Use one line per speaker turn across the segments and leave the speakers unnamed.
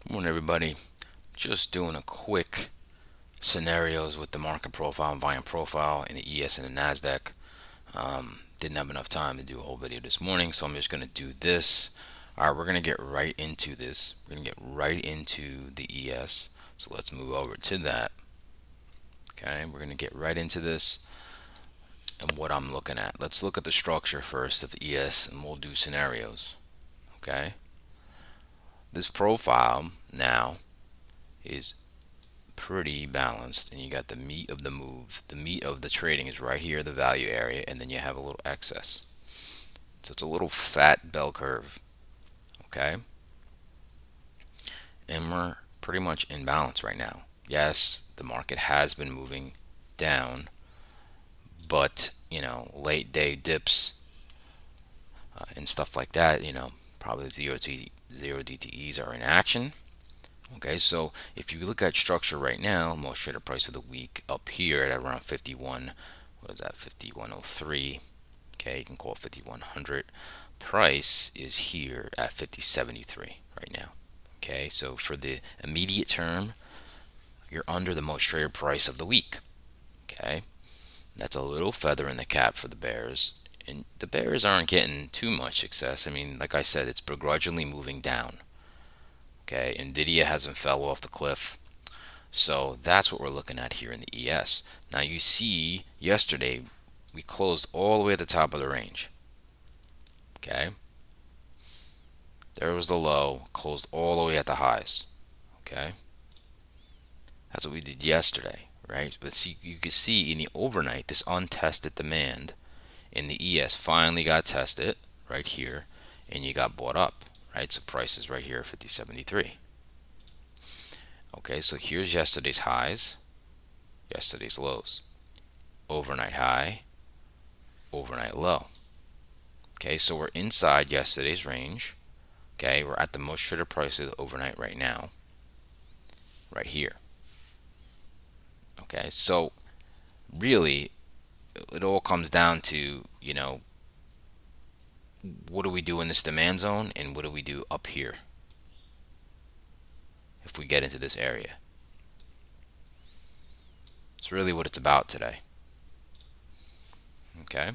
Morning, everybody. Just doing a quick scenarios with the market profile and volume profile in the ES and the NASDAQ. Didn't have enough time to do a whole video this morning, so I'm just going to do this. All right, we're going to get right into this. We're going to get right into the ES. So let's move over to that. Okay, we're going to get right into this and what I'm looking at. Let's look at the structure first of the ES and we'll do scenarios. Okay, this profile now is pretty balanced, and you got the meat of the move. The meat of the trading is right here, the value area, and then you have a little excess. So it's a little fat bell curve. Okay, and we're pretty much in balance right now. Yes, the market has been moving down, but late day dips and stuff like that, probably zero DTEs are in action. Okay, so if you look at structure right now, most traded price of the week up here at around 51, what is that, 5103? Okay, you can call it 5100. Price is here at 5073 right now. Okay, so for the immediate term, you're under the most traded price of the week. Okay, that's a little feather in the cap for the bears. And the bears aren't getting too much success. I mean, like I said, it's begrudgingly moving down. Okay, Nvidia hasn't fell off the cliff. So that's what we're looking at here in the ES. Now you see yesterday we closed all the way at the top of the range. Okay. There was the low, closed all the way at the highs. Okay. That's what we did yesterday, right? But see, you can see in the overnight this untested demand in the ES finally got tested right here, and you got bought up, right? So price is right here at 5073. Okay, so here's yesterday's highs, yesterday's lows. Overnight high, overnight low. Okay, so we're inside yesterday's range. Okay, we're at the most traded price of the overnight right now, right here. Okay, so really, it all comes down to, what do we do in this demand zone and what do we do up here if we get into this area? It's really what it's about today. Okay,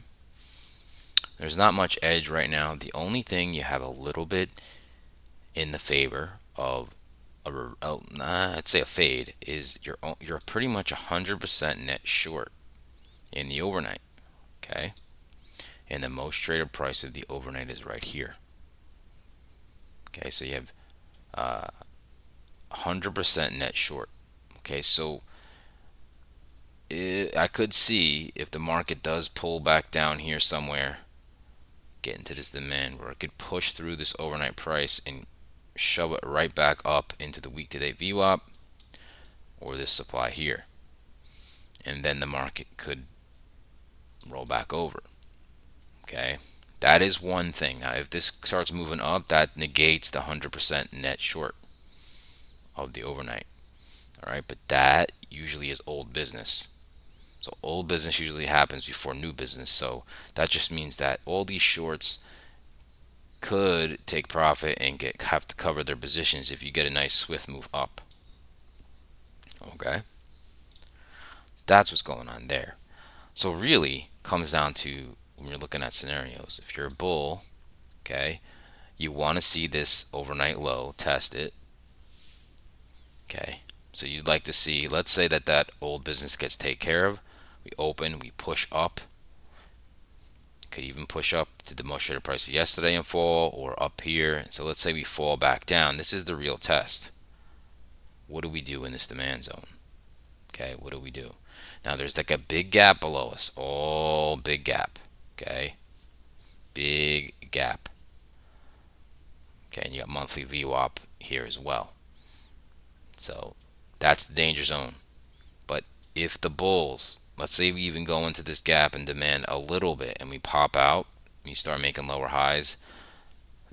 there's not much edge right now. The only thing you have a little bit in the favor of I'd say a fade is you're pretty much 100% net short in the overnight. Okay, and the most traded price of the overnight is right here. Okay, so you have 100% net short. Okay, so I could see if the market does pull back down here somewhere, get into this demand where it could push through this overnight price and shove it right back up into the week to day VWAP or this supply here, and then the market could roll back over. Okay, that is one thing. Now if this starts moving up, that negates the 100% net short of the overnight. All right, but that usually is old business. So old business usually happens before new business. So that just means that all these shorts could take profit and have to cover their positions if you get a nice swift move up. Okay, that's what's going on there. So really comes down to when you're looking at scenarios. If you're a bull, okay, you want to see this overnight low test it. Okay, so you'd like to see, let's say that old business gets taken care of. We open, we push up. Could even push up to the most traded price of yesterday and fall, or up here. So let's say we fall back down. This is the real test. What do we do in this demand zone? Okay, what do we do? Now there's like a big gap below us. All big gap. Okay, big gap. Okay, and you got monthly VWAP here as well. So that's the danger zone. But if the bulls, let's say we even go into this gap and demand a little bit and we pop out, you start making lower highs,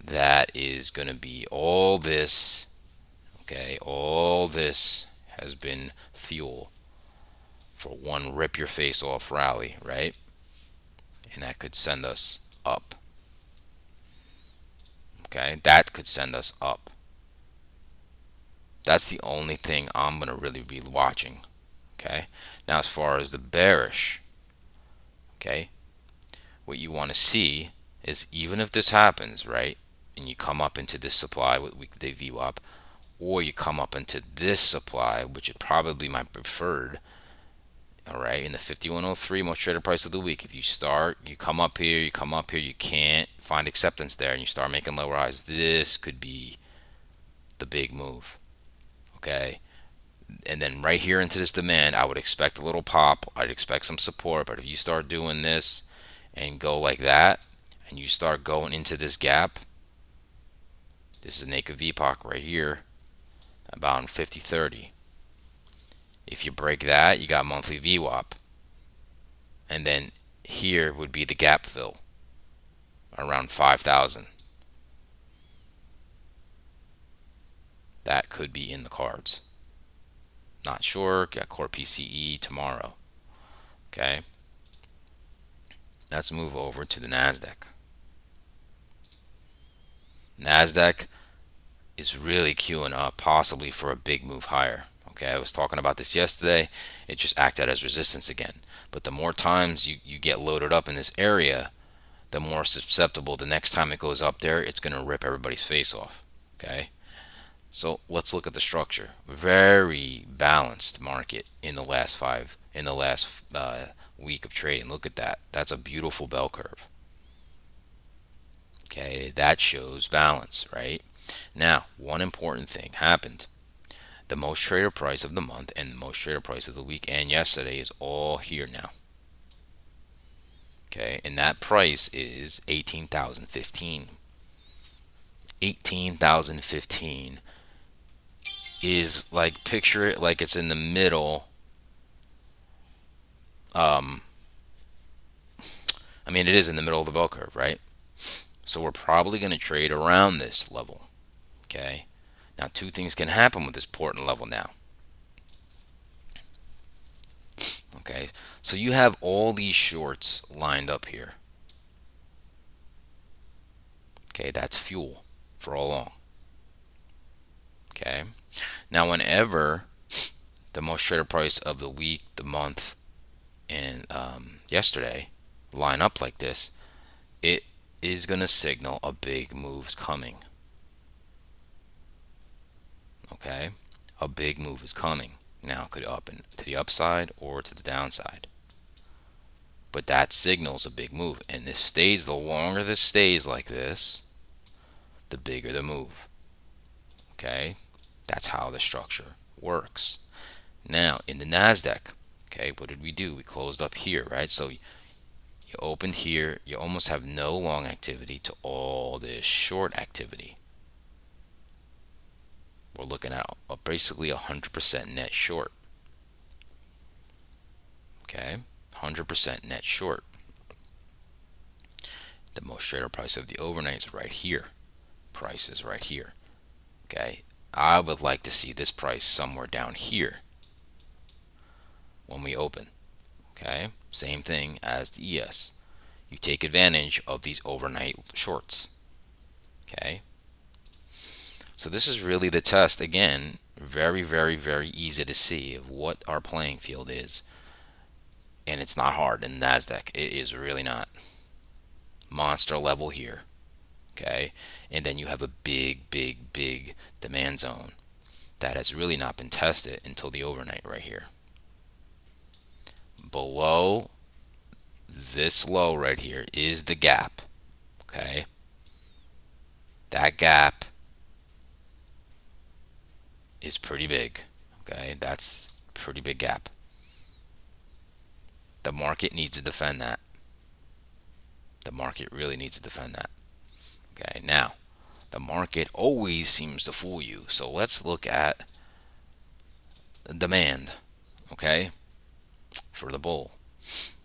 that is going to be all this. Okay, all this has been fuel for one rip your face off rally, right? And that could send us up. Okay, that could send us up. That's the only thing I'm going to really be watching. Okay. Now, as far as the bearish, okay, what you want to see is even if this happens, right, and you come up into this supply with weekday VWAP, or you come up into this supply, which is probably my preferred, all right, in the 5103 most traded price of the week. If you start, you come up here, you come up here, you can't find acceptance there, and you start making lower highs, this could be the big move. Okay. And then right here into this demand, I would expect a little pop. I'd expect some support. But if you start doing this and go like that, and you start going into this gap, this is a naked VPOC right here, about 50-30. If you break that, you got monthly VWAP. And then here would be the gap fill around 5,000. That could be in the cards. Not sure. Got core PCE tomorrow. Okay. Let's move over to the NASDAQ. NASDAQ is really queuing up possibly for a big move higher. Okay, I was talking about this yesterday. It just acted as resistance again. But the more times you get loaded up in this area, the more susceptible the next time it goes up there, it's going to rip everybody's face off. Okay, so let's look at the structure. Very balanced market in the last week of trading. Look at that. That's a beautiful bell curve. Okay, that shows balance, right? Now, one important thing happened. The most traded price of the month and the most traded price of the week and yesterday is all here now. Okay, and that price is 18,015. 18,015 is like, picture it like it's in the middle. I mean, it is in the middle of the bell curve, right? So we're probably going to trade around this level. Okay, now two things can happen with this important level now. Okay, so you have all these shorts lined up here. Okay, that's fuel for all along. Okay, now whenever the most traded price of the week, the month, and yesterday line up like this, it is going to signal a big move's coming. Okay, a big move is coming. Now it could up and to the upside or to the downside. But that signals a big move. And this stays, the longer this stays like this, the bigger the move. Okay, that's how the structure works. Now in the NASDAQ, okay, what did we do? We closed up here, right? So you opened here, you almost have no long activity to all this short activity. We're looking at basically 100% net short. Okay, 100% net short. The most traded price of the overnight is right here. Price is right here. Okay, I would like to see this price somewhere down here when we open. Okay, same thing as the ES. You take advantage of these overnight shorts. Okay, so this is really the test. Again, very, very, very easy to see of what our playing field is. And it's not hard in NASDAQ. It is really not. Monster level here. Okay, and then you have a big, big, big demand zone that has really not been tested until the overnight right here. Below this low right here is the gap. Okay, that gap is pretty big. Okay, that's a pretty big gap. The market needs to defend that. The market really needs to defend that. Okay, now the market always seems to fool you. So let's look at demand. Okay, for the bull,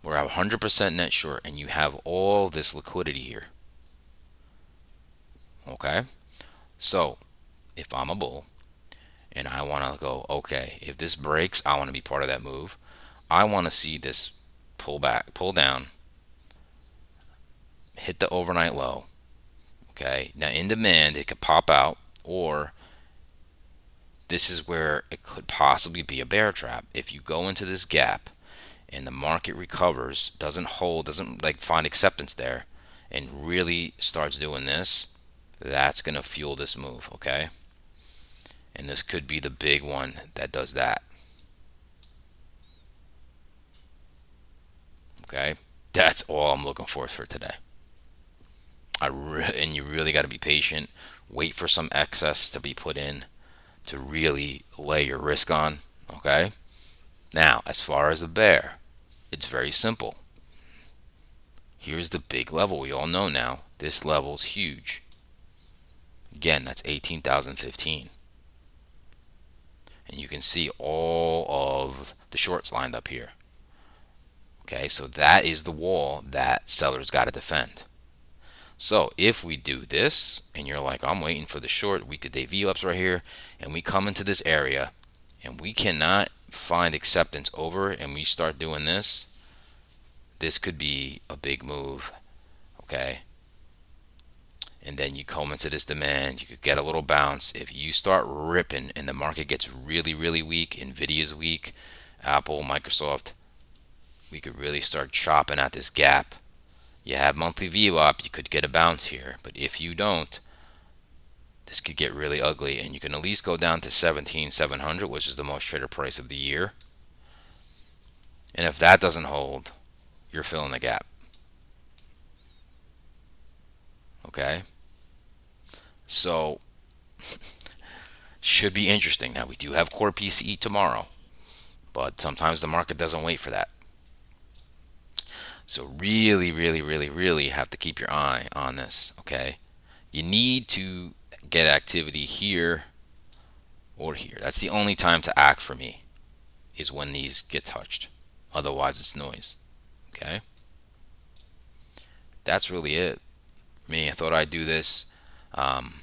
we're at 100% net short, and you have all this liquidity here. Okay, so if I'm a bull and I want to go, okay, if this breaks, I want to be part of that move. I want to see this pull back, pull down, hit the overnight low. Okay, now in demand, it could pop out, or This is where it could possibly be a bear trap. If you go into this gap and the market recovers, doesn't hold, doesn't like find acceptance there, and really starts doing this, that's going to fuel this move, okay? And this could be the big one that does that, okay? That's all I'm looking for today. And you really got to be patient. Wait for some excess to be put in to really lay your risk on, okay? Now, as far as a bear, it's very simple. Here's the big level we all know now. This level's huge. Again, that's 18,015. And you can see all of the shorts lined up here. Okay, so that is the wall that sellers got to defend. So if we do this, and you're like, I'm waiting for the short week to day V-ups right here, and we come into this area, and we cannot find acceptance over, and we start doing this, this could be a big move, okay? And then you come into this demand, you could get a little bounce. If you start ripping and the market gets really, really weak, Nvidia's weak, Apple, Microsoft, we could really start chopping at this gap. You have monthly VWAP, you could get a bounce here. But if you don't, this could get really ugly. And you can at least go down to 17,700, which is the most traded price of the year. And if that doesn't hold, you're filling the gap. Okay? So, should be interesting. Now, we do have core PCE tomorrow, but sometimes the market doesn't wait for that. So really, really, really, really have to keep your eye on this, okay? You need to get activity here or here. That's the only time to act for me, is when these get touched. Otherwise, it's noise, okay? That's really it. Me, I thought I'd do this. Um,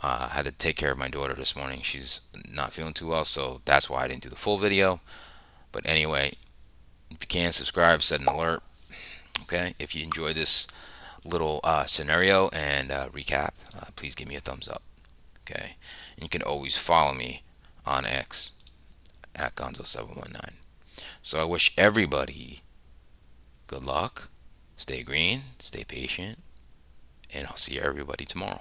I had to take care of my daughter this morning. She's not feeling too well, so that's why I didn't do the full video. But anyway, if you can, subscribe, set an alert, okay? If you enjoyed this little scenario and recap, please give me a thumbs up, okay? And you can always follow me on X at Gonzo719. So I wish everybody good luck, stay green, stay patient, and I'll see everybody tomorrow.